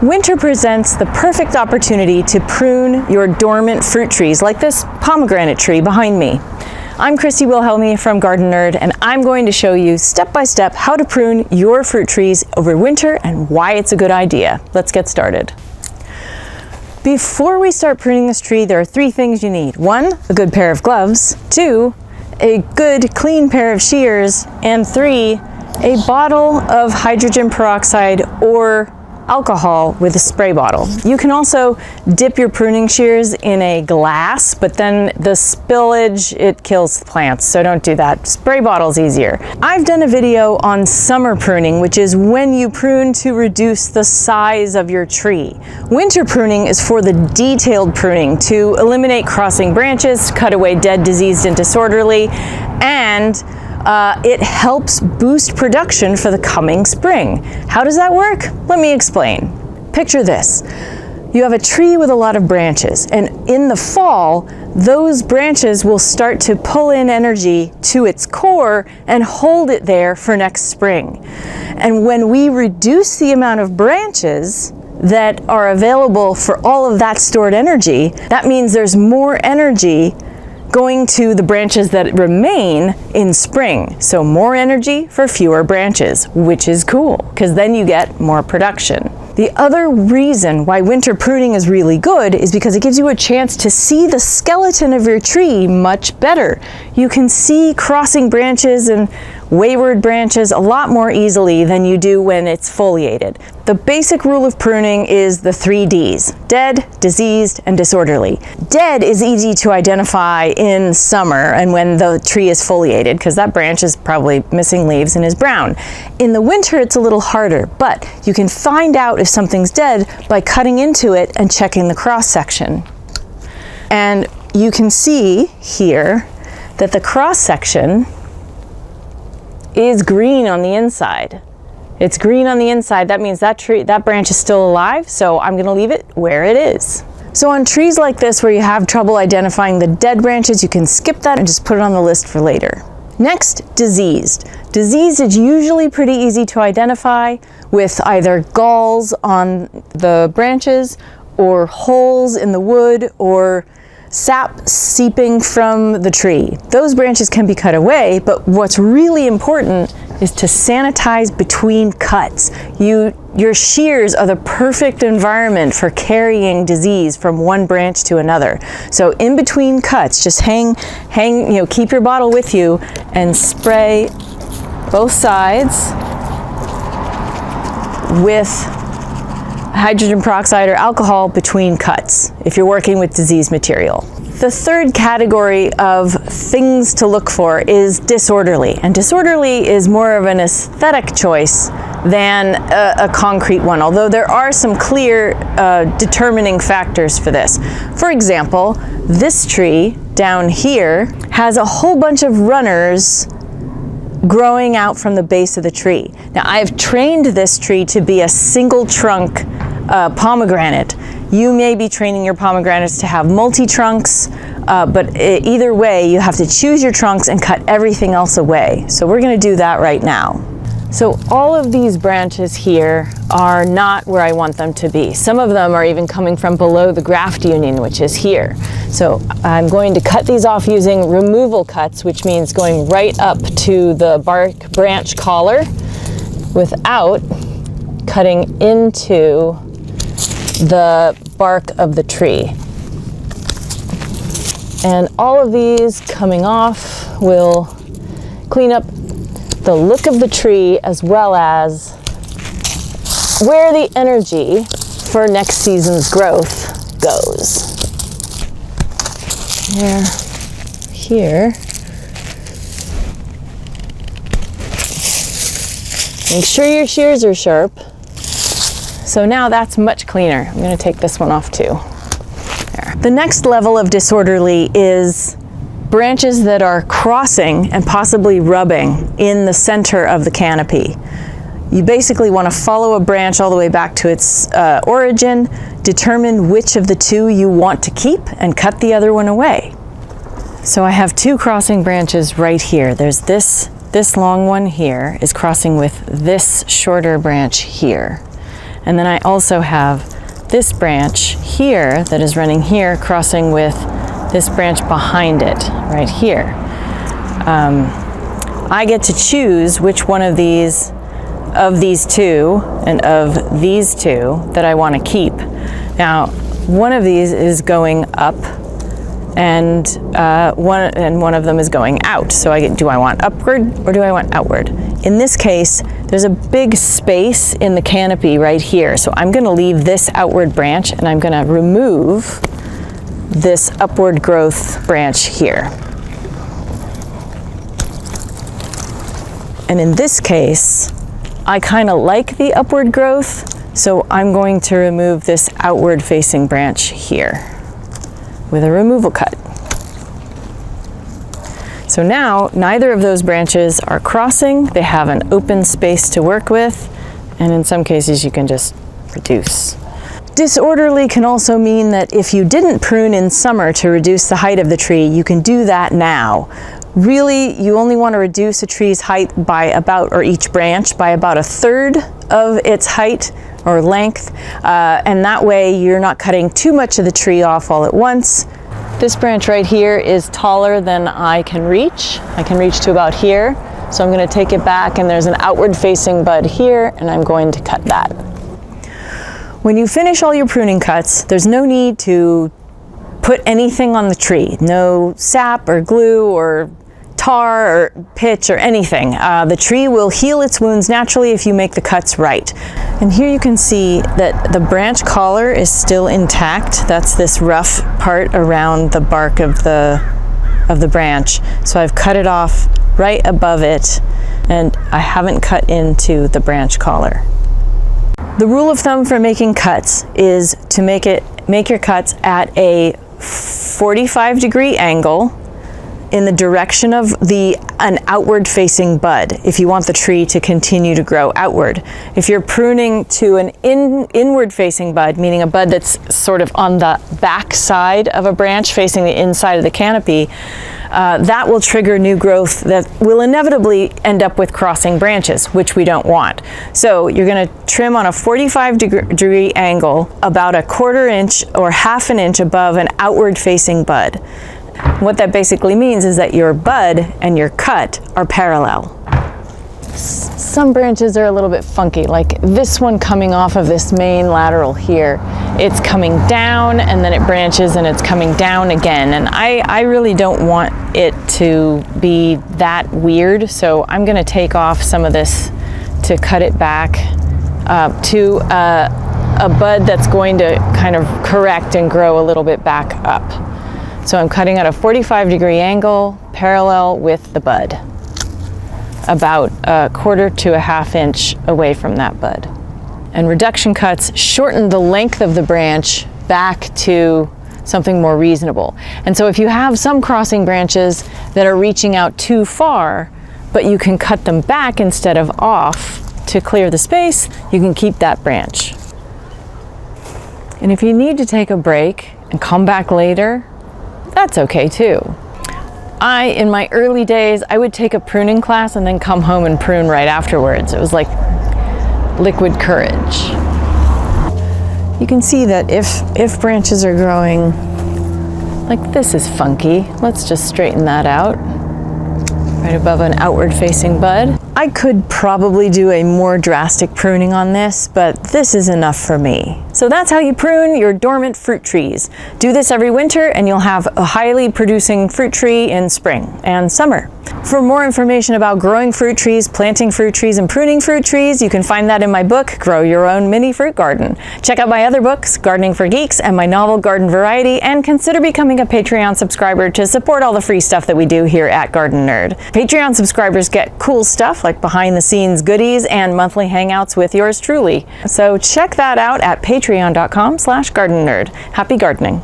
Winter presents the perfect opportunity to prune your dormant fruit trees like this pomegranate tree behind me. I'm Christy Wilhelmi from Gardenerd, and I'm going to show you step by step how to prune your fruit trees over winter and why it's a good idea. Let's get started. Before we start pruning this tree, there are 3 things you need. 1, a good pair of gloves. 2, a good clean pair of shears. And 3, a bottle of hydrogen peroxide or alcohol with a spray bottle. You can also dip your pruning shears in a glass, but then the spillage, it kills the plants, so don't do that. Spray bottle's easier. I've done a video on summer pruning, which is when you prune to reduce the size of your tree. Winter pruning is for the detailed pruning to eliminate crossing branches, cut away dead, diseased, and disorderly, and it helps boost production for the coming spring. How does that work? Let me explain. Picture this. You have a tree with a lot of branches, and in the fall, those branches will start to pull in energy to its core and hold it there for next spring. And when we reduce the amount of branches that are available for all of that stored energy, that means there's more energy going to the branches that remain in spring. So more energy for fewer branches, which is cool, because then you get more production. The other reason why winter pruning is really good is because it gives you a chance to see the skeleton of your tree much better. You can see crossing branches and wayward branches a lot more easily than you do when it's foliated. The basic rule of pruning is the 3 Ds: dead, diseased, and disorderly. Dead is easy to identify in summer and when the tree is foliated, because that branch is probably missing leaves and is brown. In the winter, it's a little harder, but you can find out if something's dead by cutting into it and checking the cross section. And you can see here that the cross section is green on the inside. It's green on the inside. That means that branch is still alive, so I'm gonna leave it where it is. So on trees like this where you have trouble identifying the dead branches, you can skip that and just put it on the list for later. Next, diseased. Diseased is usually pretty easy to identify with either galls on the branches or holes in the wood or sap seeping from the tree. Those branches can be cut away, but what's really important is to sanitize between cuts. Your shears are the perfect environment for carrying disease from one branch to another. So in between cuts, just keep your bottle with you and spray both sides with hydrogen peroxide or alcohol between cuts if you're working with diseased material. The third category of things to look for is disorderly. And disorderly is more of an aesthetic choice than a concrete one, although there are some clear determining factors for this. For example, this tree down here has a whole bunch of runners growing out from the base of the tree. Now, I've trained this tree to be a single trunk pomegranate. You may be training your pomegranates to have multi-trunks, but either way, you have to choose your trunks and cut everything else away. So we're gonna do that right now. So all of these branches here are not where I want them to be. Some of them are even coming from below the graft union, which is here. So I'm going to cut these off using removal cuts, which means going right up to the branch collar without cutting into the bark of the tree. And all of these coming off will clean up the look of the tree as well as where the energy for next season's growth goes. Here. Make sure your shears are sharp. So now that's much cleaner. I'm going to take this one off too. There. The next level of disorderly is branches that are crossing and possibly rubbing in the center of the canopy. You basically want to follow a branch all the way back to its origin, determine which of the 2 you want to keep, and cut the other one away. So I have 2 crossing branches right here. There's this long one here is crossing with this shorter branch here. And then I also have this branch here that is running here, crossing with this branch behind it, right here. I get to choose which one of these two and of these two that I want to keep. Now, one of these is going up, and one of them is going out. So do I want upward or do I want outward? In this case, there's a big space in the canopy right here. So I'm going to leave this outward branch, and I'm going to remove this upward growth branch here. And in this case, I kind of like the upward growth, so I'm going to remove this outward facing branch here with a removal cut. So now neither of those branches are crossing. They have an open space to work with, and in some cases you can just reduce. Disorderly can also mean that if you didn't prune in summer to reduce the height of the tree, you can do that now. Really, you only want to reduce a tree's height by about, or each branch, by about 1/3 of its height or length, and that way you're not cutting too much of the tree off all at once. This branch right here is taller than I can reach. I can reach to about here, so I'm going to take it back, and there's an outward facing bud here, and I'm going to cut that. When you finish all your pruning cuts, there's no need to put anything on the tree. No sap or glue or tar or pitch or anything. The tree will heal its wounds naturally if you make the cuts right. And here you can see that the branch collar is still intact. That's this rough part around the bark of the branch. So I've cut it off right above it, and I haven't cut into the branch collar. The rule of thumb for making cuts is to make your cuts at a 45-degree angle in the direction of an outward facing bud if you want the tree to continue to grow outward. If you're pruning to an inward facing bud, meaning a bud that's sort of on the back side of a branch facing the inside of the canopy, that will trigger new growth that will inevitably end up with crossing branches, which we don't want. So you're going to trim on a 45-degree angle about 1/4 inch or 1/2 inch above an outward facing bud. What that basically means is that your bud and your cut are parallel. Some branches are a little bit funky, like this one coming off of this main lateral here. It's coming down and then it branches and it's coming down again. And I really don't want it to be that weird, so I'm gonna take off some of this to cut it back to a bud that's going to kind of correct and grow a little bit back up. So I'm cutting at a 45-degree angle parallel with the bud, about 1/4 to 1/2 inch away from that bud. And reduction cuts shorten the length of the branch back to something more reasonable. And so if you have some crossing branches that are reaching out too far, but you can cut them back instead of off to clear the space, you can keep that branch. And if you need to take a break and come back later, that's okay too. In my early days, I would take a pruning class and then come home and prune right afterwards. It was like liquid courage. You can see that if branches are growing, like this is funky, let's just straighten that out. Right above an outward facing bud. I could probably do a more drastic pruning on this, but this is enough for me. So that's how you prune your dormant fruit trees. Do this every winter and you'll have a highly producing fruit tree in spring and summer. For more information about growing fruit trees, planting fruit trees, and pruning fruit trees, you can find that in my book, Grow Your Own Mini Fruit Garden. Check out my other books, Gardening for Geeks and my novel, Garden Variety, and consider becoming a Patreon subscriber to support all the free stuff that we do here at Gardenerd. Patreon subscribers get cool stuff like behind the scenes goodies and monthly hangouts with yours truly. So check that out at patreon.com/gardenerd. Happy gardening.